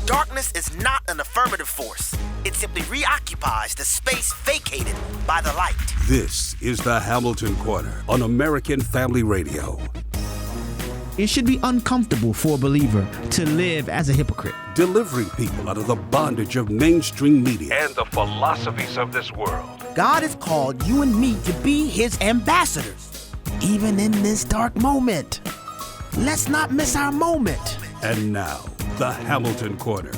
Darkness is not an affirmative force. It simply reoccupies the space vacated by the light. This is the Hamilton Corner on American Family Radio. It should be uncomfortable for a believer to live as a hypocrite. Delivering people out of the bondage of mainstream media and the philosophies of this world. God has called you and me to be his ambassadors, even in this dark moment. Let's not miss our moment. And now, the Hamilton Corner.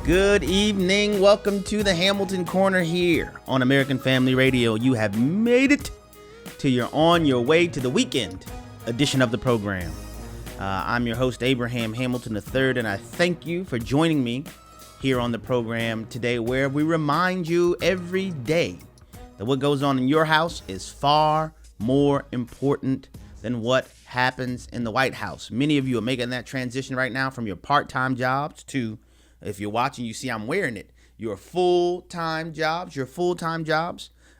Good evening. Welcome to the Hamilton Corner here on American Family Radio. You have made it to on your way to the weekend edition of the program. I'm your host, Abraham Hamilton III, and I thank you for joining me here on the program today, where we remind you every day that what goes on in your house is far more important than what happens in the White House. Many of you are making that transition right now from your part-time jobs to, if you're watching, you see I'm wearing it, your full-time jobs.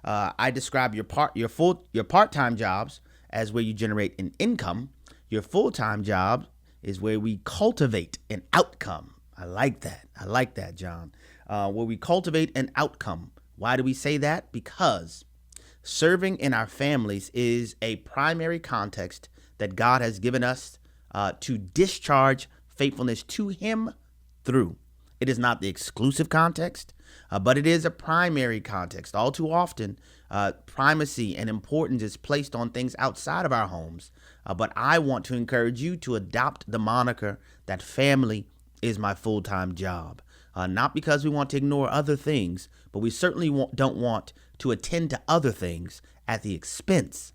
I describe your part-time jobs as where you generate an income. Your full-time job is where we cultivate an outcome. I like that, John. Where we cultivate an outcome. Why do we say that? Because serving in our families is a primary context that God has given us to discharge faithfulness to him through. It is not the exclusive context, but it is a primary context. All too often, primacy and importance is placed on things outside of our homes. But I want to encourage you to adopt the moniker that family is my full-time job. Not because we want to ignore other things, but we certainly don't want to attend to other things at the expense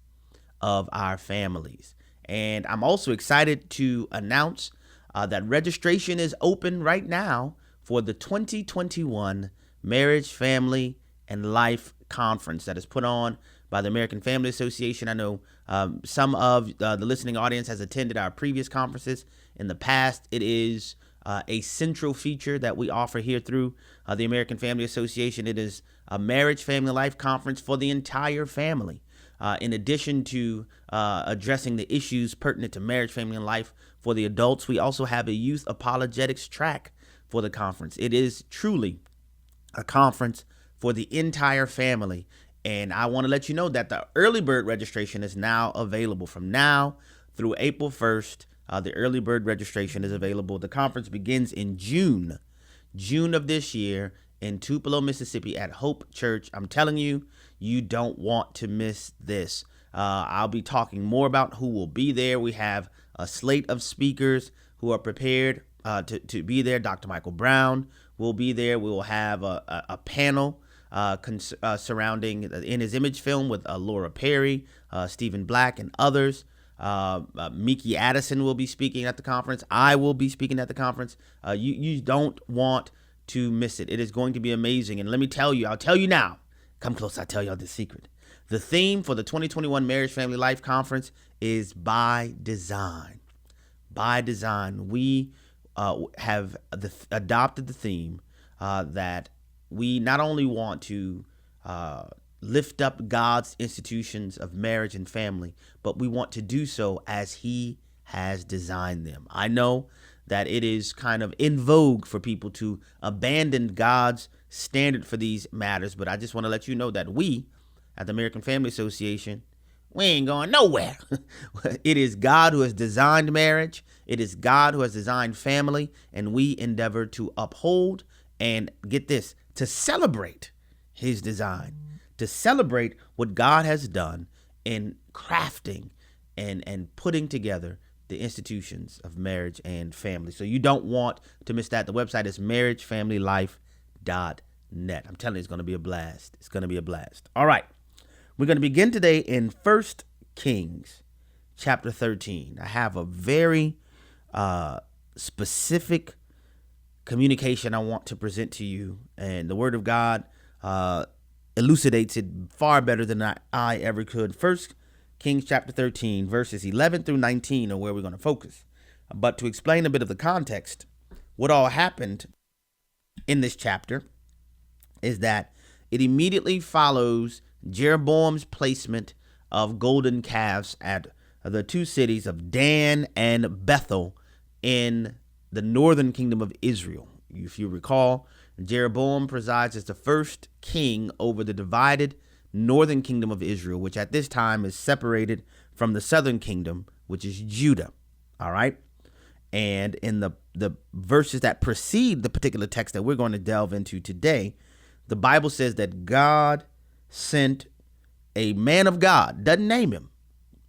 of our families. And I'm also excited to announce that registration is open right now for the 2021 Marriage, Family, and Life Conference that is put on by the American Family Association. I know some of the listening audience has attended our previous conferences in the past. It is a central feature that we offer here through the American Family Association. It is a Marriage, Family, Life Conference for the entire family. In addition to addressing the issues pertinent to marriage, family, and life for the adults, we also have a youth apologetics track for the conference. It is truly a conference for the entire family. And I want to let you know that the early bird registration is now available. From now through April 1st, the early bird registration is available. The conference begins in June of this year in Tupelo, Mississippi at Hope Church. I'm telling you, you don't want to miss this. I'll be talking more about who will be there. We have a slate of speakers who are prepared to be there. Dr. Michael Brown will be there. We will have a panel surrounding In His Image film with Laura Perry, Stephen Black, and others. Miki Addison will be speaking at the conference. I will be speaking at the conference. You don't want to miss it. It is going to be amazing. And let me tell you, I'll tell you now. Come close, I'll tell y'all the secret. The theme for the 2021 Marriage, Family, Life Conference is by design. By design. We have adopted the theme that we not only want to lift up God's institutions of marriage and family, but we want to do so as he has designed them. I know that it is kind of in vogue for people to abandon God's standard for these matters, but I just want to let you know that we at the American Family Association, we ain't going nowhere. It is God who has designed marriage. It is God who has designed family, and we endeavor to uphold and, get this, to celebrate his design, to celebrate what God has done in crafting and putting together the institutions of marriage and family. So you don't want to miss that. The website is marriagefamilylife.net. I'm telling you, it's going to be a blast. It's going to be a blast. All right. We're going to begin today in 1 Kings chapter 13. I have a very specific communication I want to present to you, and the Word of God elucidates it far better than I ever could. 1 Kings chapter 13, verses 11 through 19 are where we're going to focus. But to explain a bit of the context, what all happened in this chapter is that it immediately follows Jeroboam's placement of golden calves at the two cities of Dan and Bethel in the northern kingdom of Israel. If you recall, Jeroboam presides as the first king over the divided northern kingdom of Israel, which at this time is separated from the southern kingdom, which is Judah. All right. And in the verses that precede the particular text that we're going to delve into today, the Bible says that God sent a man of God, doesn't name him,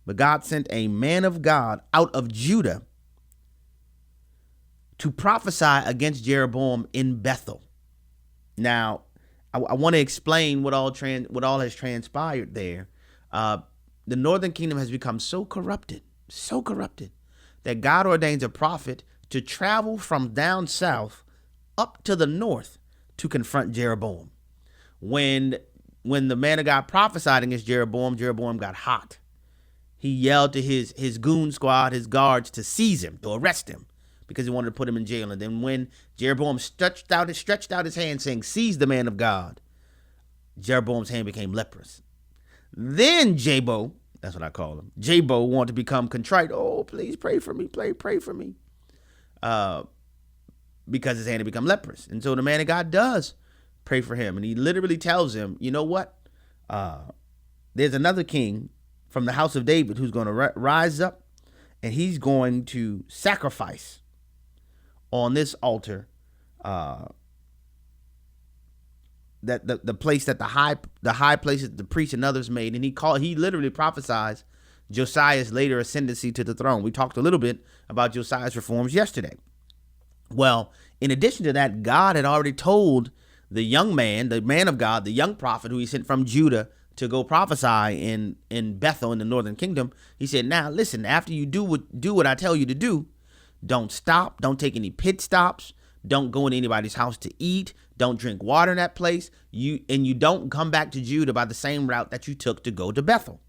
but God sent a man of God out of Judah to prophesy against Jeroboam in Bethel. Now, I want to explain what all has transpired there. The northern kingdom has become so corrupted, that God ordains a prophet to travel from down south up to the north to confront Jeroboam. When the man of God prophesied against Jeroboam, Jeroboam got hot. He yelled to his goon squad, his guards, to seize him, to arrest him, because he wanted to put him in jail. And then when Jeroboam stretched out his hand saying, "Seize the man of God," Jeroboam's hand became leprous. Then Jabo, that's what I call him, Jabo wanted to become contrite. "Oh, please pray for me, pray for me," because his hand had become leprous. And so the man of God does pray for him, and he literally tells him, "You know what? There's another king from the house of David who's going to rise up, and he's going to sacrifice on this altar, that the place that the high places the priests and others made." And he literally prophesies Josiah's later ascendancy to the throne. We talked a little bit about Josiah's reforms yesterday. Well, in addition to that, God had already told the young man, the man of God, the young prophet who he sent from Judah to go prophesy in Bethel in the northern kingdom. He said, "Now listen, after you do what I tell you to do, don't stop, don't take any pit stops, don't go in anybody's house to eat, don't drink water in that place. You don't come back to Judah by the same route that you took to go to Bethel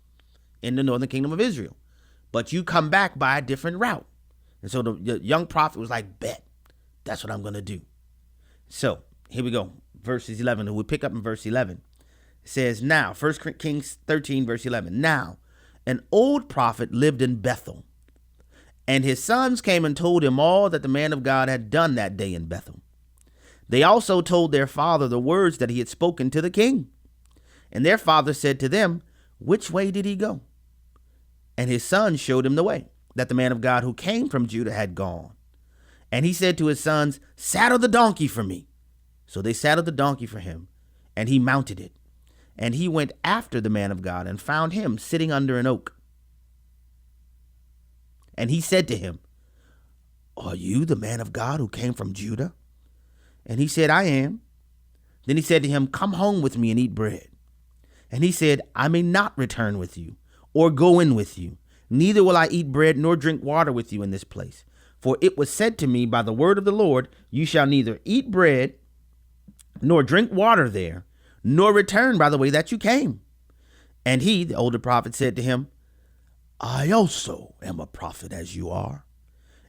in the northern kingdom of Israel, but you come back by a different route." And so the young prophet was like, "Bet, that's what I'm going to do." So here we go. Verses 11, we'll pick up in verse 11. It says, now, 1 Kings 13, verse 11. "Now, an old prophet lived in Bethel, and his sons came and told him all that the man of God had done that day in Bethel. They also told their father the words that he had spoken to the king. And their father said to them, 'Which way did he go?' And his sons showed him the way that the man of God who came from Judah had gone. And he said to his sons, 'Saddle the donkey for me.' So they saddled the donkey for him, and he mounted it. And he went after the man of God and found him sitting under an oak. And he said to him, 'Are you the man of God who came from Judah?' And he said, 'I am.' Then he said to him, 'Come home with me and eat bread.' And he said, 'I may not return with you or go in with you. Neither will I eat bread nor drink water with you in this place. For it was said to me by the word of the Lord, you shall neither eat bread nor drink water there, nor return by the way that you came.' And he, the older prophet, said to him, 'I also am a prophet as you are.'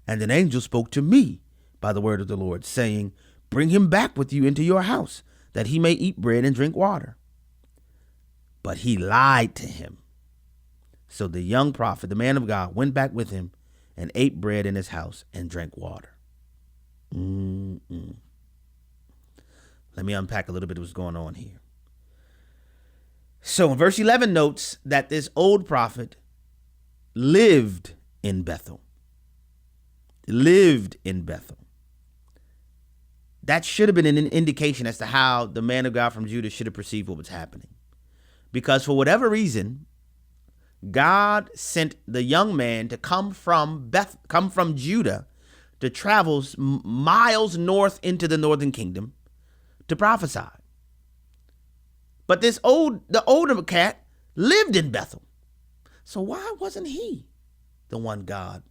And an angel spoke to me by the word of the Lord, saying, 'Bring him back with you into your house, that he may eat bread and drink water.' But he lied to him. So the young prophet, the man of God, went back with him and ate bread in his house and drank water." Let me unpack a little bit of what's going on here. So in verse 11 notes that this old prophet lived in Bethel. Lived in Bethel. That should have been an indication as to how the man of God from Judah should have perceived what was happening. Because for whatever reason, God sent the young man to come from Judah to travel miles north into the northern kingdom to prophesy. But the older cat lived in Bethel. So why wasn't he the one God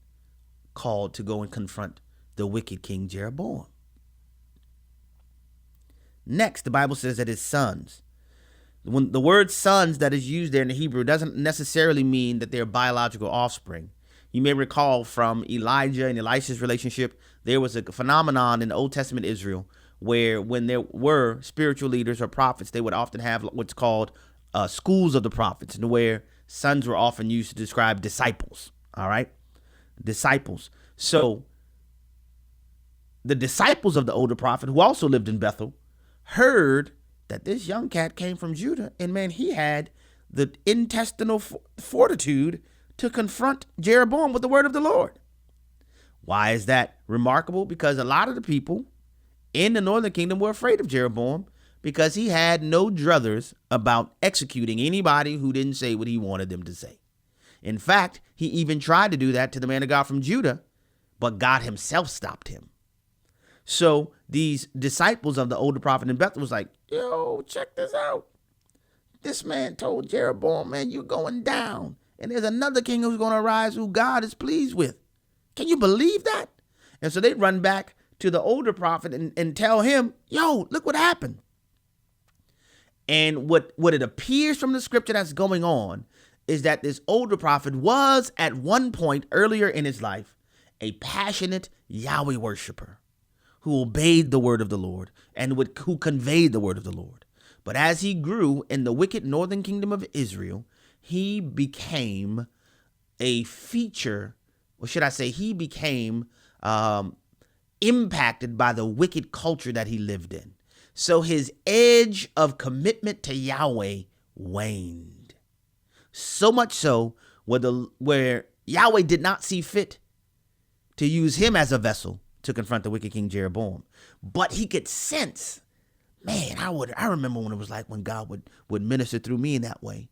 called to go and confront the wicked King Jeroboam? Next, the Bible says that his sons. When the word sons that is used there in the Hebrew doesn't necessarily mean that they're biological offspring. You may recall from Elijah and Elisha's relationship, there was a phenomenon in the Old Testament Israel where when there were spiritual leaders or prophets, they would often have what's called schools of the prophets, and where sons were often used to describe disciples. All right. Disciples. So the disciples of the older prophet, who also lived in Bethel, heard that this young cat came from Judah, and man, he had the intestinal fortitude to confront Jeroboam with the word of the Lord. Why is that remarkable? Because a lot of the people in the northern kingdom were afraid of Jeroboam because he had no druthers about executing anybody who didn't say what he wanted them to say. In fact, he even tried to do that to the man of God from Judah, but God himself stopped him. So these disciples of the older prophet in Bethel was like, yo, check this out. This man told Jeroboam, man, you're going down. And there's another king who's going to arise who God is pleased with. Can you believe that? And so they run back to the older prophet and tell him, yo, look what happened. And what it appears from the scripture that's going on is that this older prophet was at one point earlier in his life a passionate Yahweh worshiper who obeyed the word of the Lord and who conveyed the word of the Lord. But as he grew in the wicked northern kingdom of Israel, he became a feature, or should I say, he became impacted by the wicked culture that he lived in. So his edge of commitment to Yahweh waned. So much so where Yahweh did not see fit to use him as a vessel to confront the wicked King Jeroboam. But he could sense, man, I remember when it was like when God would minister through me in that way.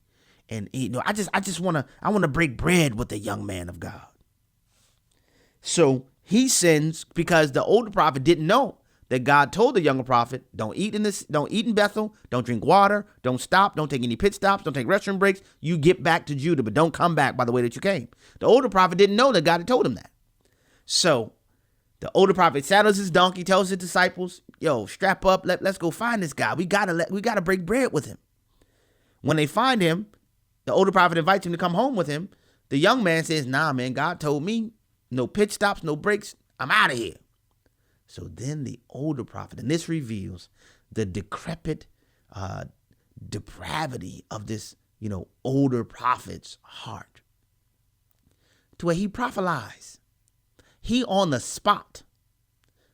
And I want to break bread with the young man of God. So he sends, because the older prophet didn't know that God told the younger prophet, don't eat in Bethel, don't drink water, don't stop, don't take any pit stops, don't take restroom breaks. You get back to Judah, but don't come back by the way that you came. The older prophet didn't know that God had told him that. So the older prophet saddles his donkey, tells his disciples, yo, strap up, let's go find this guy. We gotta break bread with him. When they find him, the older prophet invites him to come home with him. The young man says, nah, man, God told me no pit stops, no breaks. I'm out of here. So then the older prophet, and this reveals the decrepit depravity of this, older prophet's heart, to where he prophesies. He on the spot,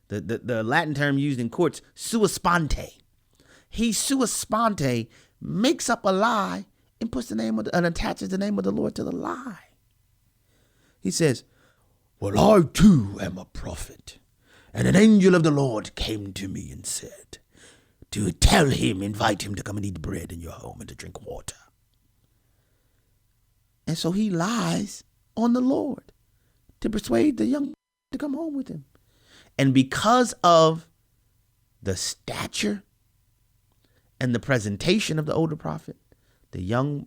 the Latin term used in courts, sua sponte. He sua sponte makes up a lie and puts and attaches the name of the Lord to the lie. He says, well, I too am a prophet. And an angel of the Lord came to me and said, to invite him to come and eat bread in your home and to drink water. And so he lies on the Lord to persuade the young to come home with him. And because of the stature and the presentation of the older prophet, the young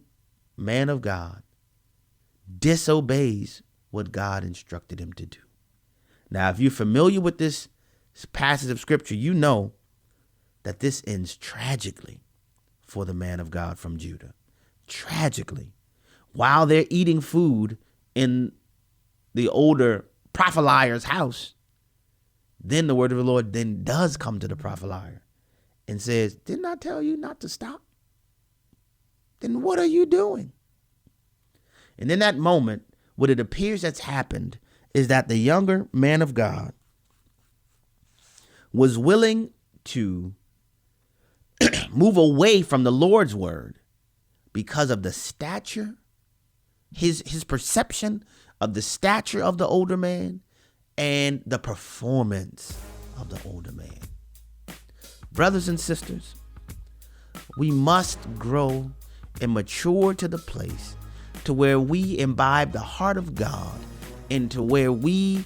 man of God disobeys what God instructed him to do. Now, if you're familiar with this passage of scripture, you know that this ends tragically for the man of God from Judah. Tragically. While they're eating food in the older prophet house, then the word of the Lord then does come to the prophet and says, didn't I tell you not to stop? Then what are you doing? And in that moment, what it appears that's happened is that the younger man of God was willing to move away from the Lord's word because of the stature, his perception of the stature of the older man and the performance of the older man. Brothers and sisters, we must grow and mature to the place to where we imbibe the heart of God, and to where we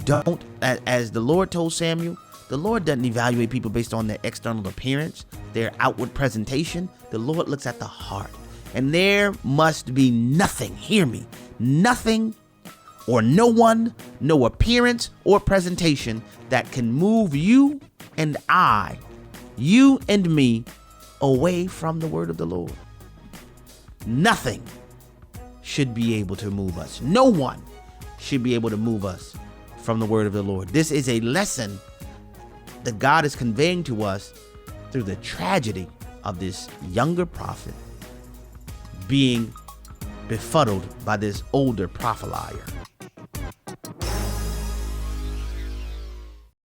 don't, as the Lord told Samuel, the Lord doesn't evaluate people based on their external appearance, their outward presentation. The Lord looks at the heart. And there must be nothing, hear me, nothing or no one, no appearance or presentation that can move you and me away from the word of the Lord. Nothing should be able to move us. No one should be able to move us from the word of the Lord. This is a lesson that God is conveying to us through the tragedy of this younger prophet being befuddled by this older prophet.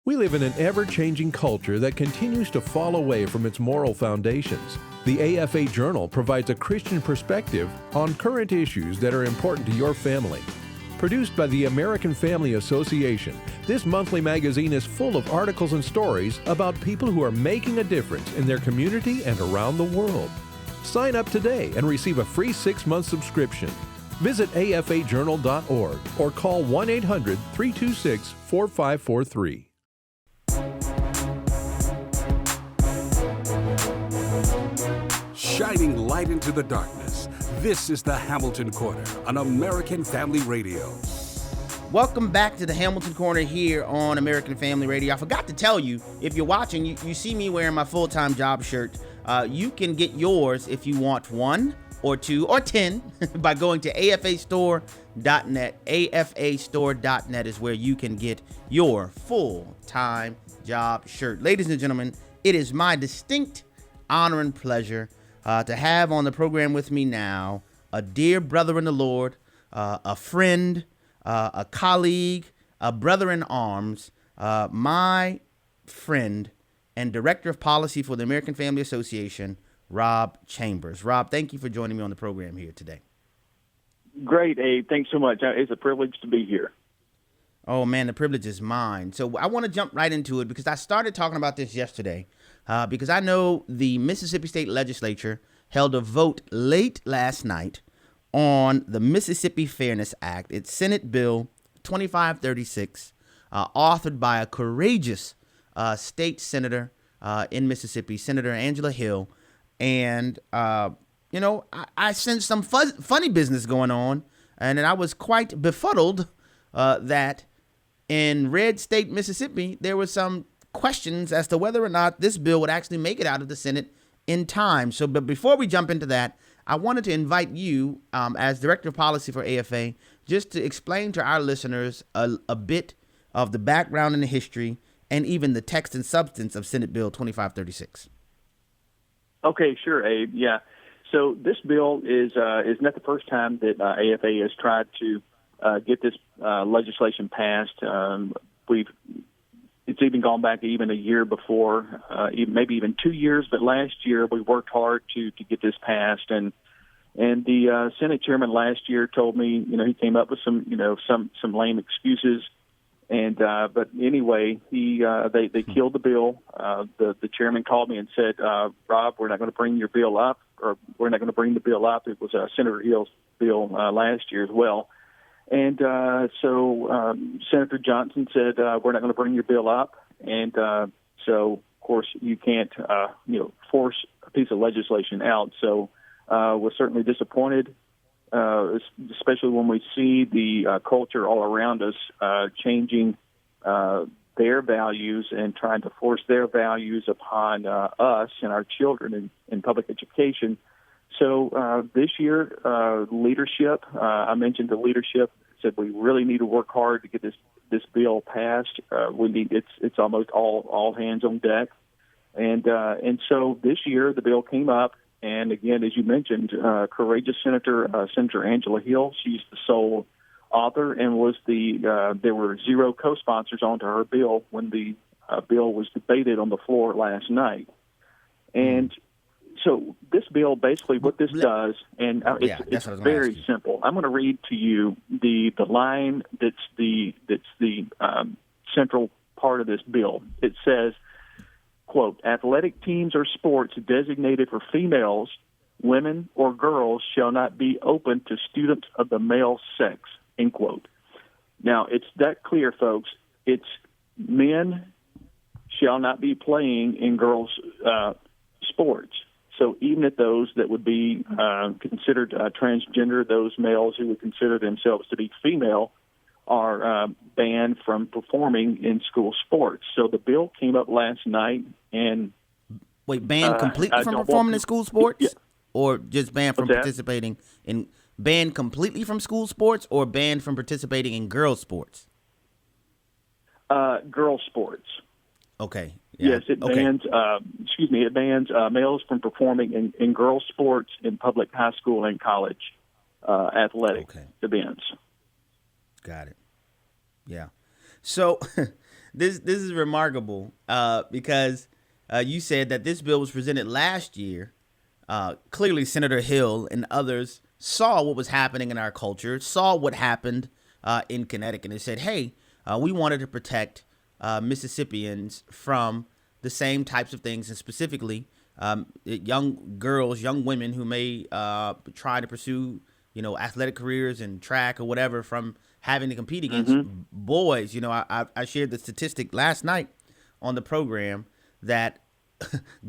We live in an ever-changing culture that continues to fall away from its moral foundations. The AFA Journal provides a Christian perspective on current issues that are important to your family. Produced by the American Family Association, this monthly magazine is full of articles and stories about people who are making a difference in their community and around the world. Sign up today and receive a free 6-month subscription. Visit afajournal.org or call 1-800-326-4543. Shining light into the darkness. This is the Hamilton Corner on American Family Radio. Welcome back to the Hamilton Corner here on American Family Radio. I forgot to tell you, if you're watching, you see me wearing my full-time job shirt. You can get yours if you want 1 or 2 or 10 by going to afastore.net. afastore.net is where you can get your full-time job shirt. Ladies and gentlemen, it is my distinct honor and pleasure to have on the program with me now a dear brother in the Lord, a friend, a colleague, a brother in arms, my friend and Director of Policy for the American Family Association, Rob Chambers. Rob, thank you for joining me on the program here today. Great, Abe. Thanks so much. It's a privilege to be here. Oh, man, the privilege is mine. So I want to jump right into it because I started talking about this yesterday because I know the Mississippi State Legislature held a vote late last night on the Mississippi Fairness Act. It's Senate Bill 2536, authored by a courageous state senator in Mississippi, Senator Angela Hill. And, I sensed some funny business going on, and I was quite befuddled that in red state Mississippi, there were some questions as to whether or not this bill would actually make it out of the Senate in time. So, but before we jump into that, I wanted to invite you, as Director of Policy for AFA, just to explain to our listeners a bit of the background and the history and even the text and substance of Senate Bill 2536. Okay, sure, Abe. Yeah. So this bill is not the first time that AFA has tried to get this legislation passed. It's even gone back even a year before, maybe even 2 years. But last year we worked hard to get this passed, and the Senate chairman last year told me, he came up with some lame excuses, and but anyway, they killed the bill. The chairman called me and said, Rob, we're not going to bring your bill up, or we're not going to bring the bill up. It was Senator Hill's bill last year as well. And so Senator Johnson said, we're not going to bring your bill up. And so, of course, you can't, force a piece of legislation out. So we're certainly disappointed, especially when we see the culture all around us changing their values and trying to force their values upon us and our children in public education. So this year, leadership, I mentioned the leadership, said we really need to work hard to get this bill passed. It's almost all hands on deck. And so this year the bill came up, and again, as you mentioned, courageous Senator Angela Hill, she's the sole author, and there were 0 co-sponsors onto her bill when the bill was debated on the floor last night. And so this bill, basically what this does, and it's very simple. I'm going to read to you the line that's the central part of this bill. It says, quote, athletic teams or sports designated for females, women, or girls shall not be open to students of the male sex, end quote. Now, it's that clear, folks. It's men shall not be playing in girls' sports. So even at those that would be considered transgender, those males who would consider themselves to be female are banned from performing in school sports. So the bill came up last night and... Wait, banned completely from performing in school sports? Yeah. Or just banned from participating in... Banned completely from school sports or banned from participating in girls' sports? Girls' sports. Okay. Yeah. Yes, it bans. It bans males from performing in girls' sports in public high school and college athletic events. Got it. Yeah. So this is remarkable because you said that this bill was presented last year. Clearly, Senator Hill and others saw what was happening in our culture, saw what happened in Connecticut, and said, hey, we wanted to protect Mississippians from the same types of things, and specifically young girls, young women who may try to pursue, athletic careers and track or whatever, from having to compete against boys. I shared the statistic last night on the program that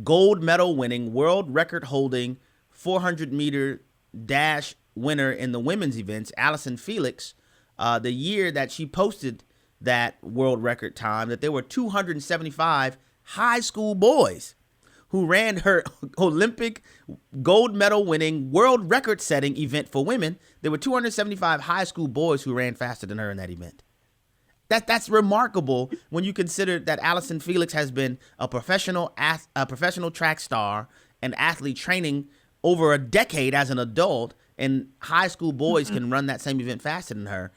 gold medal winning, world record holding 400-meter dash winner in the women's events, Allison Felix, the year that she posted that world record time, that there were 275 high school boys who ran her Olympic gold medal winning, world record setting event for women. There were 275 high school boys who ran faster than her in that event. That's remarkable when you consider that Allison Felix has been a professional track star and athlete training over a decade as an adult, and high school boys can run that same event faster than her.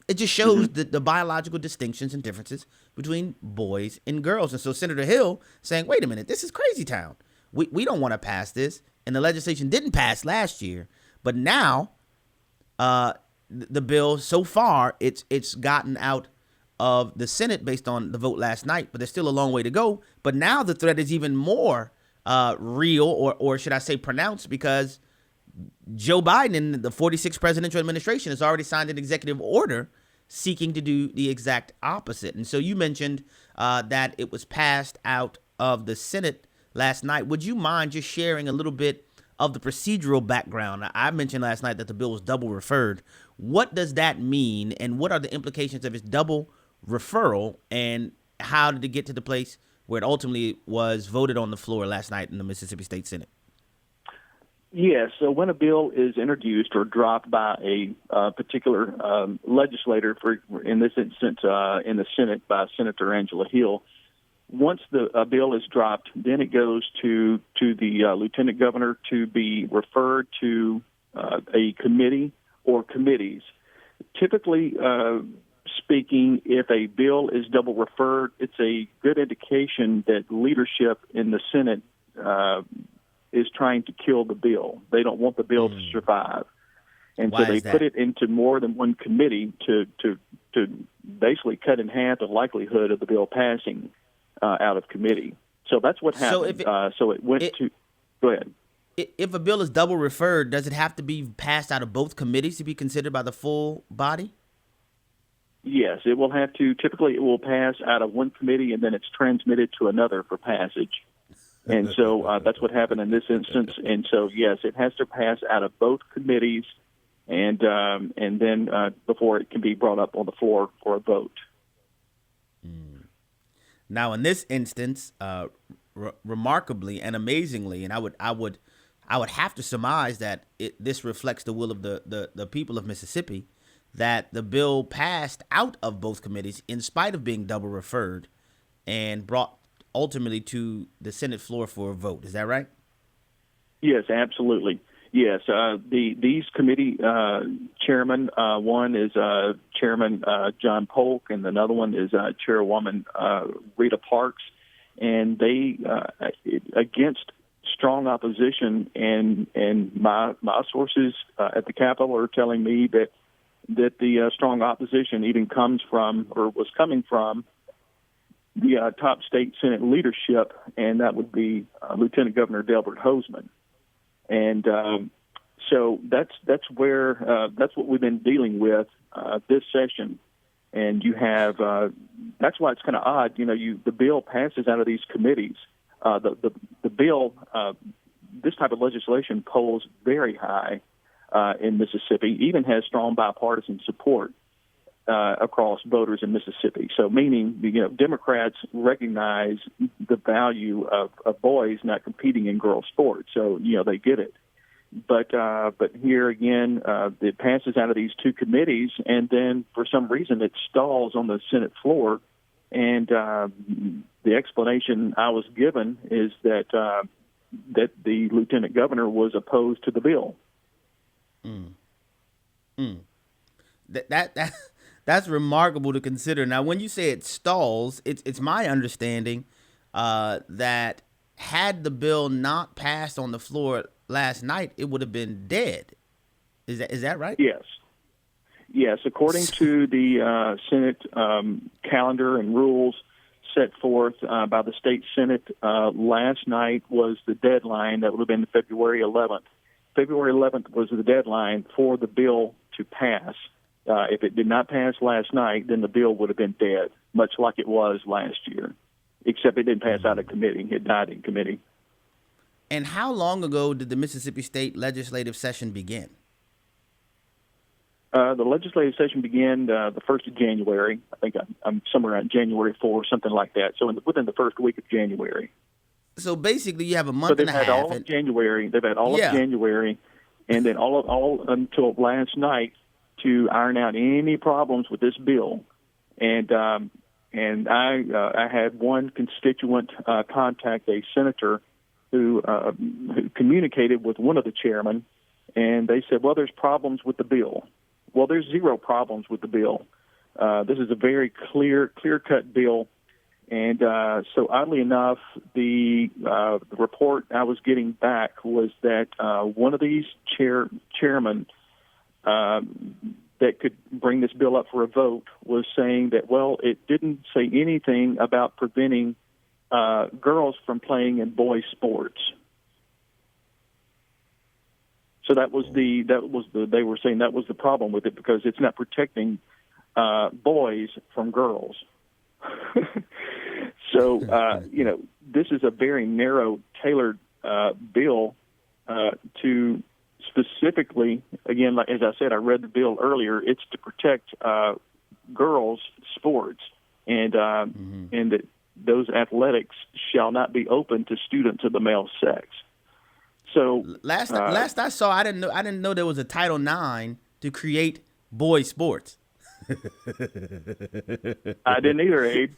It just shows the biological distinctions and differences between boys and girls. And so Senator Hill saying, wait a minute, this is crazy town. We don't want to pass this. And the legislation didn't pass last year. But now the bill, so far, it's gotten out of the Senate based on the vote last night. But there's still a long way to go. But now the threat is even more real, or should I say pronounced, because Joe Biden and the 46th presidential administration has already signed an executive order seeking to do the exact opposite. And so you mentioned that it was passed out of the Senate last night. Would you mind just sharing a little bit of the procedural background? I mentioned last night that the bill was double referred. What does that mean, and what are the implications of its double referral, and how did it get to the place where it ultimately was voted on the floor last night in the Mississippi State Senate? Yes. So when a bill is introduced or dropped by a particular legislator, in this instance in the Senate by Senator Angela Hill, once the bill is dropped, then it goes to the lieutenant governor to be referred to a committee or committees. Typically speaking, if a bill is double referred, it's a good indication that leadership in the Senate is trying to kill the bill. They don't want the bill to survive. And Why so they put it into more than one committee to basically cut in half the likelihood of the bill passing out of committee. So that's what happened. So it went to... Go ahead. If a bill is double referred, does it have to be passed out of both committees to be considered by the full body? Yes, it will have to. Typically, it will pass out of one committee, and then it's transmitted to another for passage. And so that's what happened in this instance. And so, yes, it has to pass out of both committees, and then before it can be brought up on the floor for a vote. Now, in this instance, remarkably and amazingly, and I would have to surmise that this reflects the will of the people of Mississippi, that the bill passed out of both committees in spite of being double referred and brought ultimately to the Senate floor for a vote. Is that right? Yes, absolutely. Yes, these committee chairmen, one is Chairman John Polk, and another one is Chairwoman Rita Parks, and they, against strong opposition, and my sources at the Capitol are telling me that the strong opposition even comes from, or was coming from, the top state Senate leadership, and that would be Lieutenant Governor Delbert Hosemann. And so that's where that's what we've been dealing with this session. And you have that's why it's kind of odd. The bill passes out of these committees. The bill, this type of legislation polls very high in Mississippi, even has strong bipartisan support across voters in Mississippi. So meaning, Democrats recognize the value of boys not competing in girls' sports. So, they get it. But here again, it passes out of these two committees, and then for some reason it stalls on the Senate floor. And the explanation I was given is that the lieutenant governor was opposed That's remarkable to consider. Now, when you say it stalls, it's my understanding that had the bill not passed on the floor last night, it would have been dead. Is that right? Yes. Yes, according to the Senate calendar and rules set forth by the state Senate, last night was the deadline. That would have been February 11th. February 11th was the deadline for the bill to pass. If it did not pass last night, then the bill would have been dead, much like it was last year, except it didn't pass out of committee. It died in committee. And how long ago did the Mississippi State legislative session begin? The legislative session began the 1st of January. I think I'm somewhere around January 4th, something like that. So within the first week of January. So basically, you have a month and a half. They've had all of January. They've had all of January, and then all until last night to iron out any problems with this bill. And I had one constituent contact a senator who communicated with one of the chairmen, and they said, "Well, there's problems with the bill." Well, there's zero problems with the bill. This is a very clear-cut bill. And so oddly enough, the report I was getting back was that one of these chairmen that could bring this bill up for a vote was saying that, well, it didn't say anything about preventing girls from playing in boys' sports. So they were saying that was the problem with it, because it's not protecting boys from girls. So, this is a very narrow, tailored bill to specifically, again, like as I said, I read the bill earlier. It's to protect girls' sports, and that those athletics shall not be open to students of the male sex. So last I saw, I didn't know there was a Title IX to create boys' sports. I didn't either, Abe.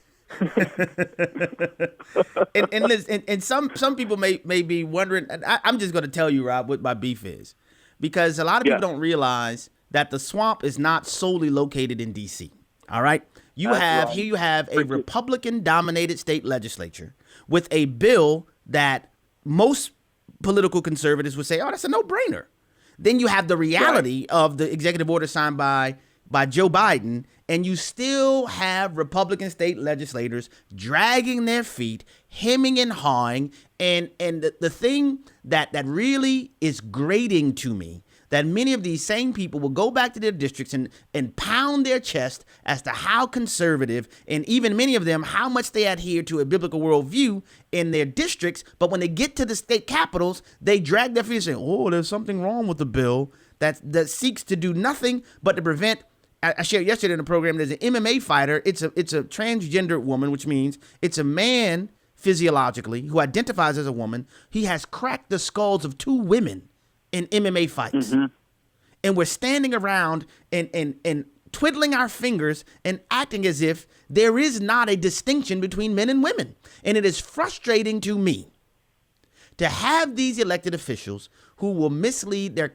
and some people may be wondering. I'm just going to tell you, Rob, what my beef is, because a lot of people don't realize that the swamp is not solely located in D.C. All right, you have a Republican-dominated state legislature with a bill that most political conservatives would say, "Oh, that's a no-brainer." Then you have the reality of the executive order signed by Joe Biden, and you still have Republican state legislators dragging their feet, hemming and hawing, and the thing that really is grating to me, that many of these same people will go back to their districts and pound their chest as to how conservative, and even many of them, how much they adhere to a biblical worldview in their districts. But when they get to the state capitals, they drag their feet and say, "Oh, there's something wrong with the bill that seeks to do nothing but to prevent." I shared yesterday in the program, there's an MMA fighter. It's a transgender woman, which means it's a man physiologically who identifies as a woman. He has cracked the skulls of 2 women in MMA fights. Mm-hmm. And we're standing around and twiddling our fingers and acting as if there is not a distinction between men and women. And it is frustrating to me to have these elected officials who will mislead their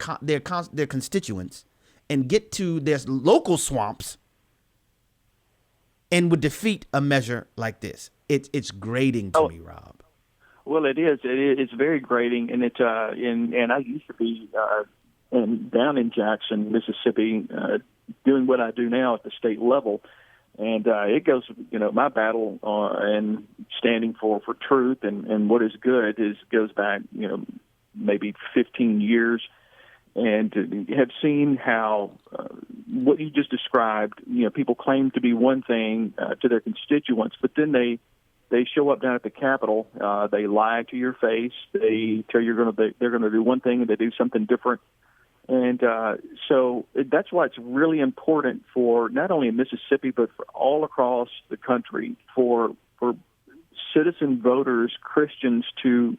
constituents and get to their local swamps and would defeat a measure like this. It's grating to me, Rob. Well, it is. It's very grating, and and I used to be down in Jackson, Mississippi, doing what I do now at the state level, and it goes. My battle and standing for truth and what is good goes back, maybe 15 years. And have seen how what you just described, people claim to be one thing to their constituents, but then they show up down at the Capitol. They lie to your face. They tell you they're going to do one thing and they do something different. And so that's why it's really important for not only in Mississippi but for all across the country for citizen voters, Christians to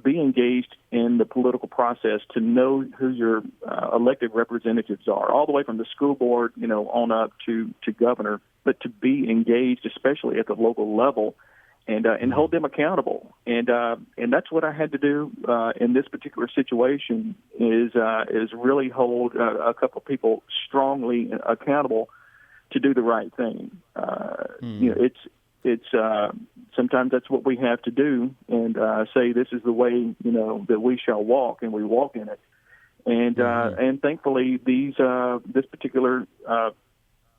be engaged in the political process, to know who your elected representatives are, all the way from the school board, on up to governor, but to be engaged, especially at the local level, and hold them accountable. And that's what I had to do in this particular situation is really hold a couple of people strongly accountable to do the right thing. It's sometimes that's what we have to do, and say this is the way that we shall walk, and we walk in it. And thankfully, this particular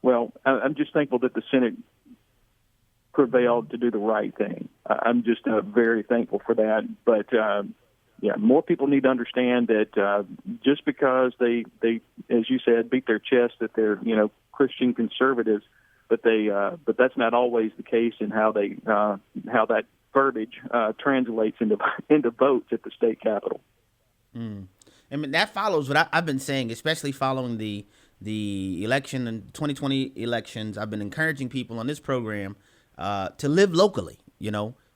I'm just thankful that the Senate prevailed to do the right thing. I'm just very thankful for that. But more people need to understand that just because they, as you said, beat their chest that they're Christian conservatives, but that's not always the case in how that verbiage translates into votes at the state capitol. I mean, that follows what I've been saying, especially following the election and 2020 elections. I've been encouraging people on this program to live locally.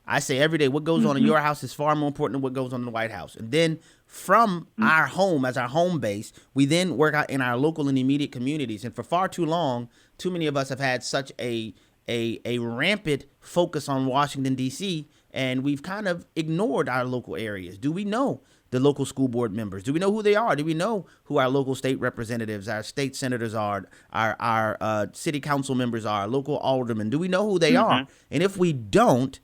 I say every day, what goes on in your house is far more important than what goes on in the White House. And then from our home, as our home base, we then work out in our local and immediate communities. And for far too long, too many of us have had such a rampant focus on Washington, D.C., and we've kind of ignored our local areas. Do we know the local school board members? Do we know who they are? Do we know who our local state representatives, our state senators are, our city council members are, local aldermen? Do we know who they are? And if we don't,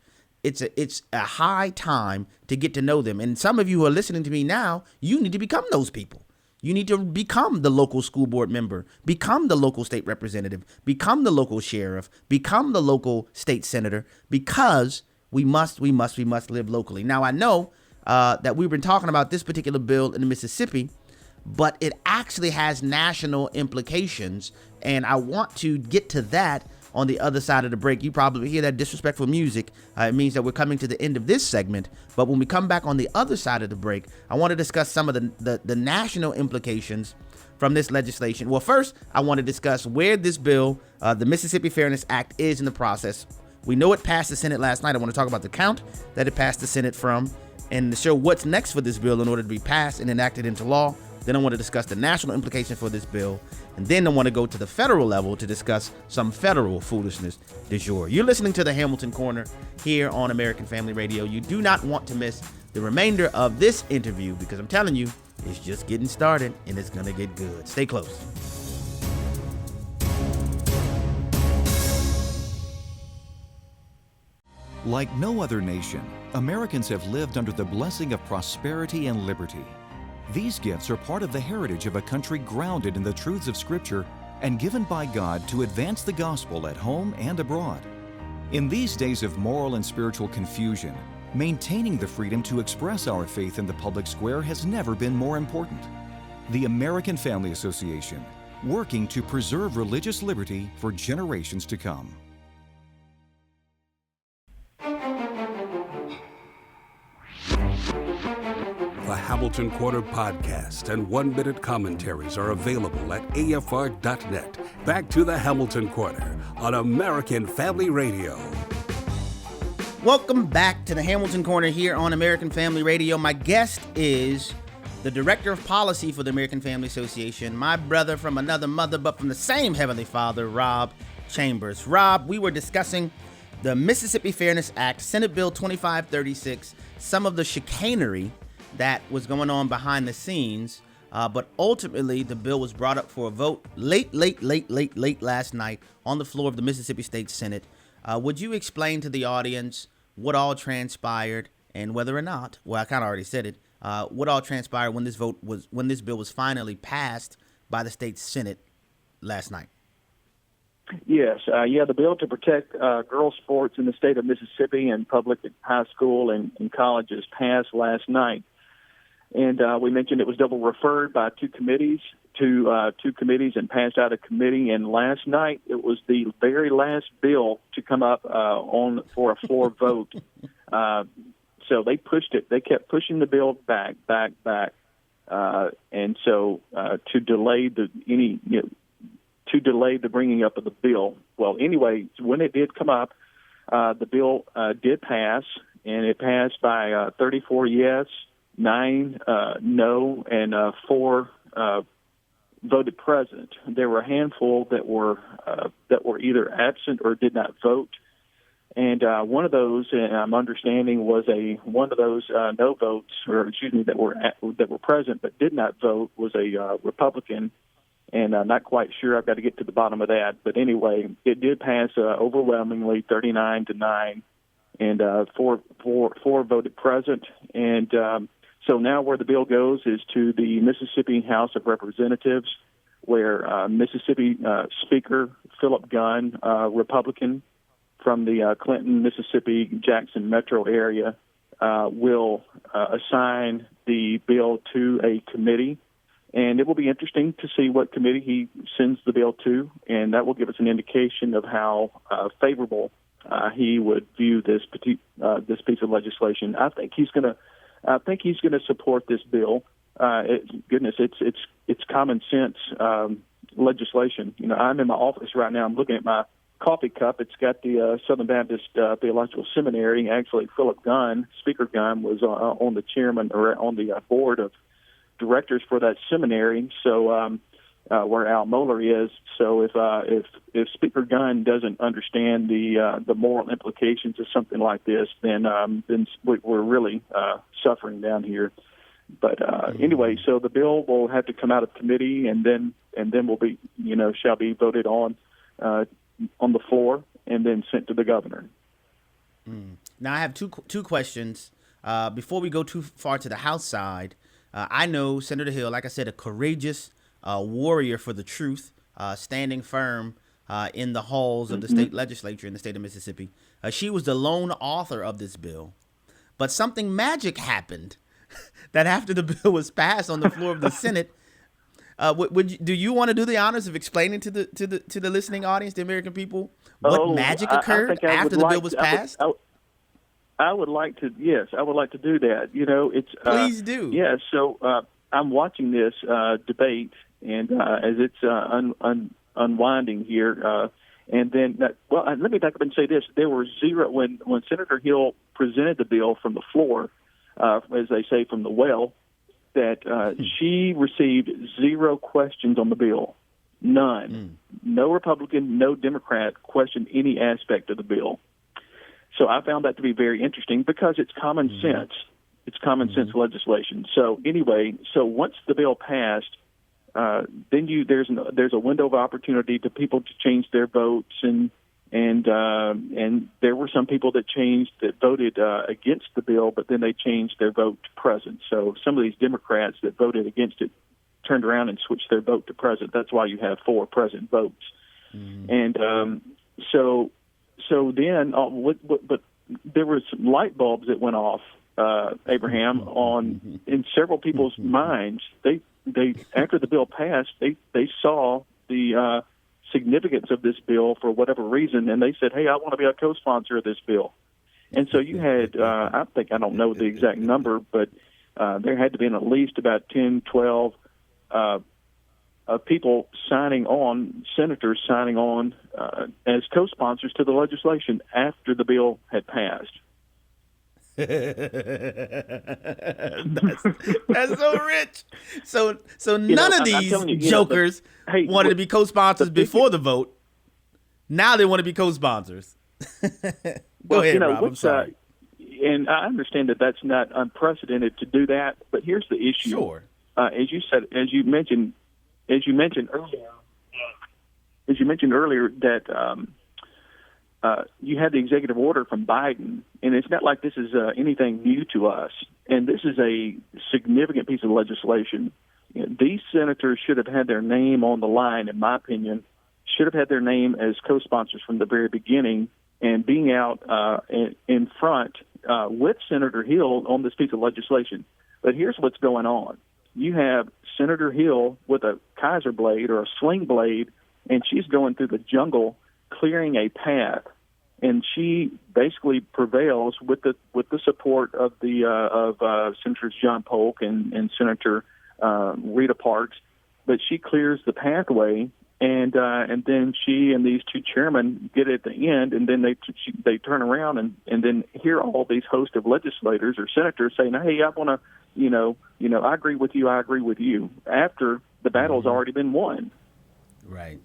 it's a high time to get to know them. And some of you who are listening to me now, you need to become those people. You need to become the local school board member, become the local state representative, become the local sheriff, become the local state senator, because we must live locally. Now, I know that we've been talking about this particular bill in Mississippi, but it actually has national implications, and I want to get to that on the other side of the break. You probably hear that disrespectful music. It means that we're coming to the end of this segment, but when we come back on the other side of the break, I want to discuss some of the national implications from this legislation. Well, first, I want to discuss where this bill, the Mississippi Fairness Act, is in the process. We know it passed the Senate last night. I want to talk about the count that it passed the Senate from, and to show what's next for this bill in order to be passed and enacted into law. Then I want to discuss the national implications for this bill. And then I want to go to the federal level to discuss some federal foolishness du jour. You're listening to the Hamilton Corner here on American Family Radio. You do not want to miss the remainder of this interview, because I'm telling you, it's just getting started and it's going to get good. Stay close. Like no other nation, Americans have lived under the blessing of prosperity and liberty. These gifts are part of the heritage of a country grounded in the truths of Scripture and given by God to advance the gospel at home and abroad. In these days of moral and spiritual confusion, maintaining the freedom to express our faith in the public square has never been more important. The American Family Association, working to preserve religious liberty for generations to come. The Hamilton Corner podcast and one-minute commentaries are available at afr.net. Back to the Hamilton Corner on American Family Radio. Welcome back to the Hamilton Corner here on American Family Radio. My guest is the Director of Policy for the American Family Association, my brother from another mother, but from the same Heavenly Father, Rob Chambers. Rob, we were discussing the Mississippi Fairness Act, Senate Bill 2536, some of the chicanery that was going on behind the scenes, but ultimately the bill was brought up for a vote late last night on the floor of the Mississippi State Senate. Would you explain to the audience what all transpired and whether or not, well, I kind of already said it, what all transpired when this bill was finally passed by the state Senate last night? Yes, the bill to protect girls' sports in the state of Mississippi and public high school and colleges passed last night. And we mentioned it was double referred by two committees and passed out of committee. And last night it was the very last bill to come up for a floor vote. So they pushed it. They kept pushing the bill back. And so to delay the bringing up of the bill. Well, anyway, when it did come up, the bill did pass, and it passed by 34 yes, 9 no, and 4 voted present. There were a handful that were either absent or did not vote, and one of those, I'm understanding, was one of those no votes, that were present but did not vote, was a Republican and not quite sure. I've got to get to the bottom of that. But anyway, it did pass overwhelmingly, 39-9, and four voted present. And so now where the bill goes is to the Mississippi House of Representatives, where Mississippi Speaker Philip Gunn, Republican from the Clinton, Mississippi, Jackson metro area, will assign the bill to a committee. And it will be interesting to see what committee he sends the bill to, and that will give us an indication of how favorable he would view this piece of legislation. I think he's going to support this bill. It's common sense legislation. You know, I'm in my office right now. I'm looking at my coffee cup. It's got the Southern Baptist Theological Seminary. Actually, Philip Gunn, Speaker Gunn, was on the chairman or on the board of directors for that seminary. So where Al Mohler is. So if Speaker Gunn doesn't understand the moral implications of something like this, then we're really suffering down here. But anyway, so the bill will have to come out of committee, and then shall be voted on the floor and then sent to the governor. Now I have two questions. Before we go too far to the House side, I know Senator Hill, like I said, a courageous warrior for the truth, standing firm in the halls of the state legislature in the state of Mississippi. She was the lone author of this bill, but something magic happened that after the bill was passed on the floor of the Senate. Do you want to do the honors of explaining to the listening audience, the American people, what magic occurred after the bill was passed? I would like to. Yes, I would like to do that. You know, it's please do. Yeah. So I'm watching this debate, and as it's unwinding here, and then let me back up and say this: there were zero when Senator Hill presented the bill from the floor, as they say from the well, that she received zero questions on the bill. None. No Republican, no Democrat questioned any aspect of the bill. So I found that to be very interesting because it's common sense. It's common sense legislation. So anyway, once the bill passed, then there's a window of opportunity to people to change their votes, and there were some people that voted against the bill, but then they changed their vote to present. So some of these Democrats that voted against it turned around and switched their vote to present. That's why you have 4 present votes. And so then, but there were some light bulbs that went off, Abraham, in several people's minds. They after the bill passed, they saw the significance of this bill for whatever reason, and they said, "Hey, I want to be a co-sponsor of this bill." And so you had, I don't know the exact number, but there had to be at least about 10, 12 people signing on, senators signing on as co-sponsors to the legislation after the bill had passed. That's so rich. So none of these jokers wanted to be co-sponsors before the vote. Now they want to be co-sponsors. Go ahead, Rob. I'm sorry. And I understand that that's not unprecedented to do that, but here's the issue. Sure. As you mentioned earlier, that you had the executive order from Biden, and it's not like this is anything new to us. And this is a significant piece of legislation. You know, these senators should have had their name on the line, in my opinion, should have had their name as co-sponsors from the very beginning, and being out in front with Senator Hill on this piece of legislation. But here's what's going on. You have Senator Hill with a Kaiser blade or a sling blade, and she's going through the jungle clearing a path, and she basically prevails with the support of Senators John Polk and Senator Rita Parks. But she clears the pathway, and then she and these 2 chairmen get at the end, and then they turn around and then hear all these host of legislators or senators saying, "Hey, I want to, I agree with you. I agree with you." After the battle's already been won. Right.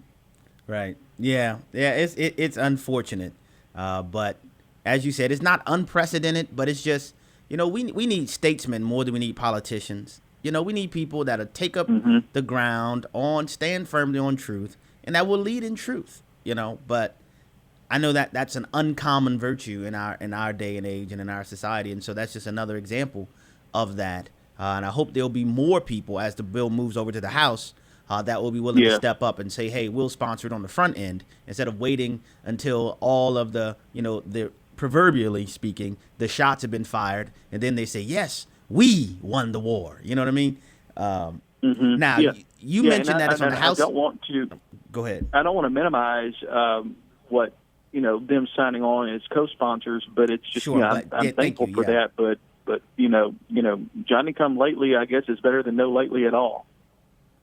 Yeah. It's unfortunate, but as you said, it's not unprecedented. But it's just we need statesmen more than we need politicians. You know, we need people that'll take up the ground, stand firmly on truth, and that will lead in truth. You know, but I know that that's an uncommon virtue in our day and age and in our society, and so that's just another example of that. And I hope there'll be more people as the bill moves over to the House that will be willing to step up and say, hey, we'll sponsor it on the front end instead of waiting until all of the, you know, the proverbially speaking, the shots have been fired, and then they say, yes, we won the war. You know what I mean? Now, you mentioned that it's on the House. I don't want to. Go ahead. I don't want to minimize what, you know, them signing on as co-sponsors, but it's just, sure, I'm thankful for that. But you know, Johnny come lately, I guess, is better than no lately at all.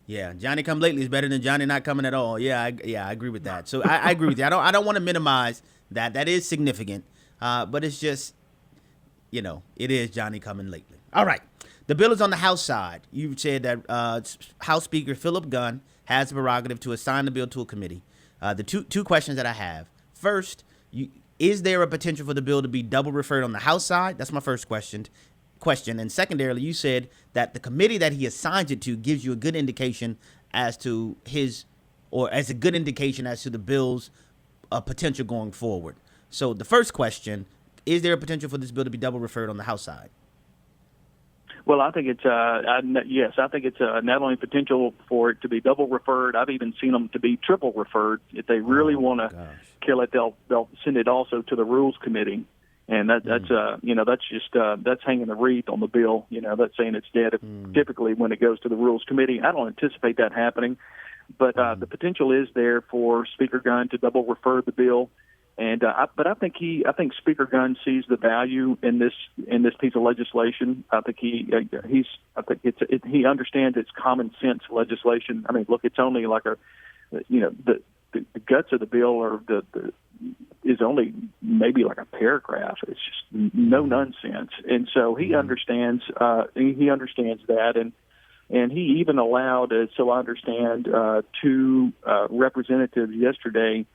Yeah, Johnny come lately is better than Johnny not coming at all. Yeah, I agree with that. So I agree with you. I don't want to minimize that. That is significant, but it's just, you know, it is Johnny coming lately. All right, the bill is on the House side. You said that House Speaker Philip Gunn has the prerogative to assign the bill to a committee. The two questions that I have. First, is there a potential for the bill to be double referred on the House side? That's my first question. And secondarily, you said that the committee that he assigns it to gives you a good indication as to a good indication as to the bill's potential going forward. So the first question, is there a potential for this bill to be double referred on the House side? Well, I think it's yes. I think it's not only potential for it to be double referred. I've even seen them to be triple referred. If they really want to kill it, they'll send it also to the Rules Committee, and that's that's hanging the wreath on the bill. You know, that's saying it's dead. Typically, when it goes to the Rules Committee, I don't anticipate that happening, but the potential is there for Speaker Gunn to double refer the bill. And but I think Speaker Gunn sees the value in this piece of legislation. I think he understands it's common sense legislation. I mean, look, it's only like the guts of the bill is only maybe like a paragraph. It's just no nonsense, and so he understands that, and he even allowed, so I understand, two representatives yesterday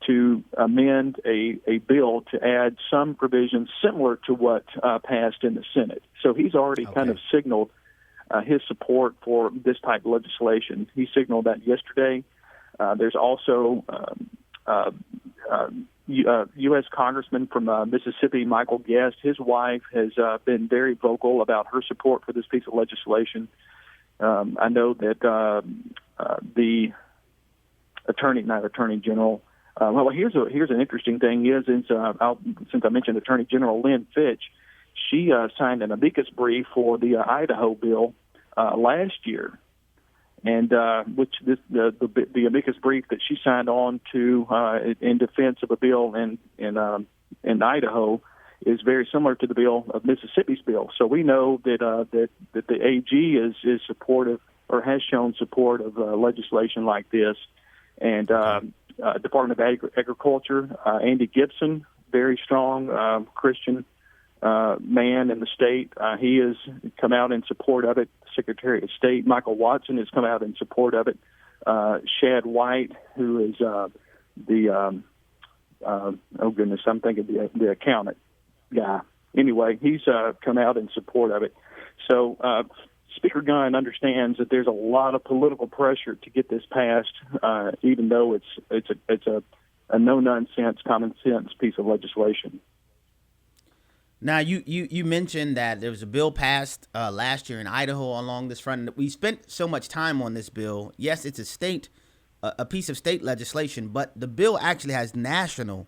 to amend a bill to add some provisions similar to what passed in the Senate. So he's already kind of signaled his support for this type of legislation. He signaled that yesterday. There's also U.S. Congressman from Mississippi, Michael Guest. His wife has been very vocal about her support for this piece of legislation. I know that the Attorney General. Well, here's an interesting thing. Since I mentioned Attorney General Lynn Fitch, she signed an amicus brief for the Idaho bill last year, and which the amicus brief that she signed on to in defense of a bill in Idaho is very similar to the bill of Mississippi's bill. So we know that the AG is supportive or has shown support of legislation like this, and Department of Agriculture, Andy Gibson, very strong Christian man in the state. He has come out in support of it. Secretary of State Michael Watson has come out in support of it. Shad White, who is I'm thinking the accountant guy. Anyway, he's come out in support of it. So Speaker Gunn understands that there's a lot of political pressure to get this passed, even though it's a no-nonsense, common sense piece of legislation. Now, you mentioned that there was a bill passed last year in Idaho along this front. We spent so much time on this bill. Yes, it's a piece of state legislation, but the bill actually has national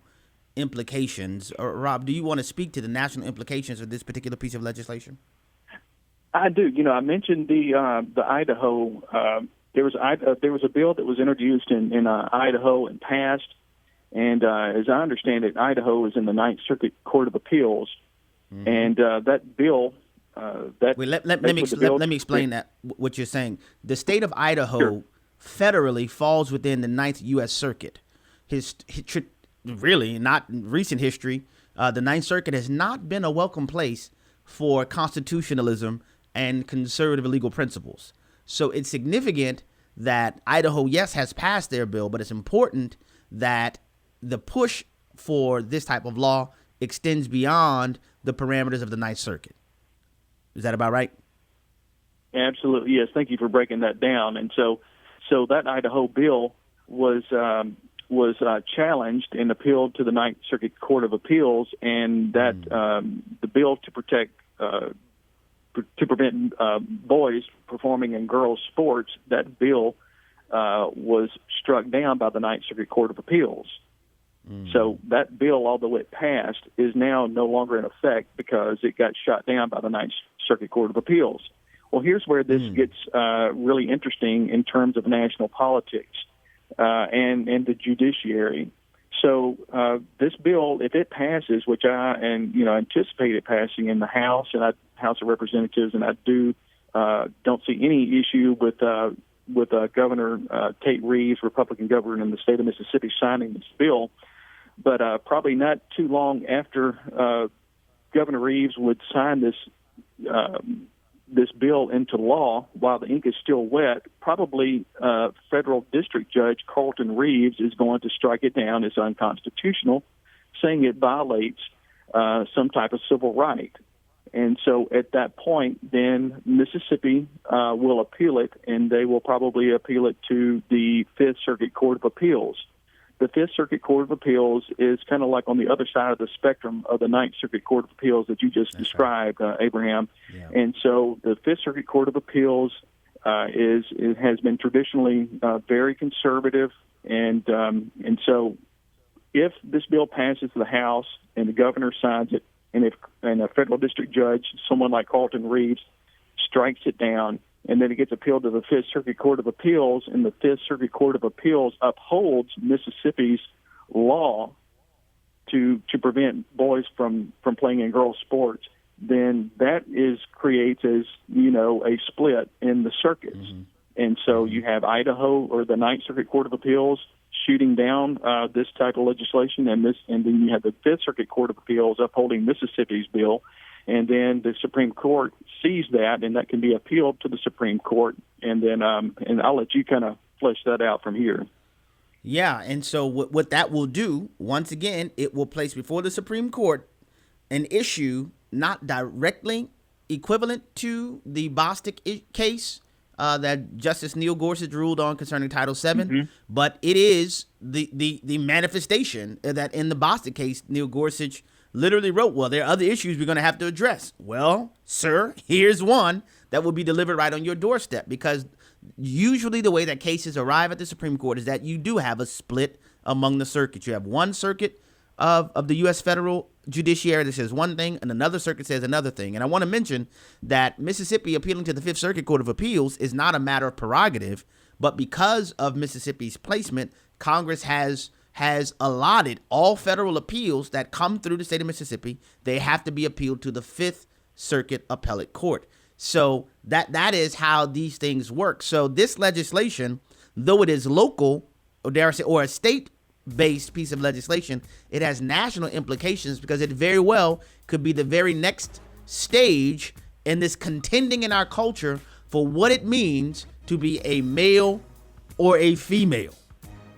implications. Rob, do you want to speak to the national implications of this particular piece of legislation? I do. You know, I mentioned the Idaho. There was a bill that was introduced in Idaho and passed, and as I understand it, Idaho is in the Ninth Circuit Court of Appeals, and that bill. Let me explain that what you're saying. The state of Idaho federally falls within the Ninth U.S. Circuit. Really, not in recent history, the Ninth Circuit has not been a welcome place for constitutionalism and conservative legal principles. So it's significant that Idaho, yes, has passed their bill, but it's important that the push for this type of law extends beyond the parameters of the Ninth Circuit. Is that about right? Absolutely, yes. Thank you for breaking that down. And so that Idaho bill was challenged and appealed to the Ninth Circuit Court of Appeals, and that the bill to prevent boys performing in girls' sports, that bill was struck down by the Ninth Circuit Court of Appeals. So that bill, although it passed, is now no longer in effect because it got shot down by the Ninth Circuit Court of Appeals. Well, here's where this gets really interesting in terms of national politics and the judiciary. So this bill, if it passes, which I anticipate it passing in the House and House of Representatives, and I don't see any issue with Governor Tate Reeves, Republican governor in the state of Mississippi, signing this bill. But probably not too long after Governor Reeves would sign this bill into law, while the ink is still wet, probably federal district judge Carlton Reeves is going to strike it down as unconstitutional, saying it violates some type of civil right. And so at that point, then Mississippi will appeal it, and they will probably appeal it to the Fifth Circuit Court of Appeals. The Fifth Circuit Court of Appeals is kind of like on the other side of the spectrum of the Ninth Circuit Court of Appeals that you just described, Abraham. Yeah. And so the Fifth Circuit Court of Appeals has been traditionally very conservative, and so if this bill passes the House and the governor signs it, and a federal district judge, someone like Carlton Reeves, strikes it down, and then it gets appealed to the Fifth Circuit Court of Appeals, and the Fifth Circuit Court of Appeals upholds Mississippi's law to prevent boys from playing in girls' sports, then that creates a split in the circuits. And so you have Idaho or the Ninth Circuit Court of Appeals shooting down this type of legislation, and then you have the Fifth Circuit Court of Appeals upholding Mississippi's bill. And then the Supreme Court sees that, and that can be appealed to the Supreme Court. And then, and I'll let you kind of flesh that out from here. Yeah, and so what that will do, once again, it will place before the Supreme Court an issue not directly equivalent to the Bostic case that Justice Neil Gorsuch ruled on concerning Title VII, but it is the manifestation that in the Bostic case, Neil Gorsuch literally wrote, well, there are other issues we're going to have to address. Well, sir, here's one that will be delivered right on your doorstep, because usually the way that cases arrive at the Supreme Court is that you do have a split among the circuits. You have one circuit of the U.S. federal judiciary that says one thing, and another circuit says another thing. And I want to mention that Mississippi appealing to the Fifth Circuit Court of Appeals is not a matter of prerogative, but because of Mississippi's placement, Congress has allotted all federal appeals that come through the state of Mississippi, they have to be appealed to the Fifth Circuit Appellate Court. So that is how these things work. So this legislation, though it is local, or dare I say, or a state-based piece of legislation, it has national implications, because it very well could be the very next stage in this contending in our culture for what it means to be a male or a female.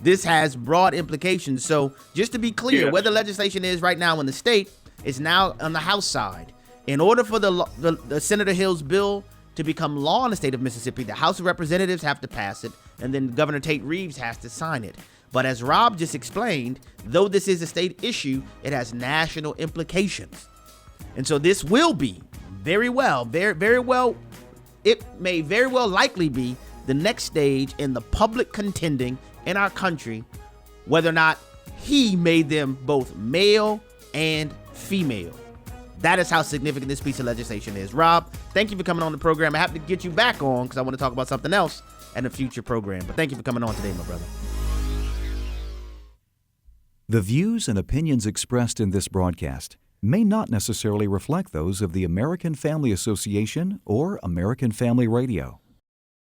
This has broad implications. So just to be clear, where the legislation is right now in the state is now on the House side. In order for the Senator Hill's bill to become law in the state of Mississippi, the House of Representatives have to pass it, and then Governor Tate Reeves has to sign it. But as Rob just explained, though this is a state issue, it has national implications. And so this will be very well, it may very well likely be the next stage in the public contending in our country, whether or not he made them both male and female. That is how significant this piece of legislation is. Rob, thank you for coming on the program. I have to get you back on because I want to talk about something else in a future program. But thank you for coming on today, my brother. The views and opinions expressed in this broadcast may not necessarily reflect those of the American Family Association or American Family Radio.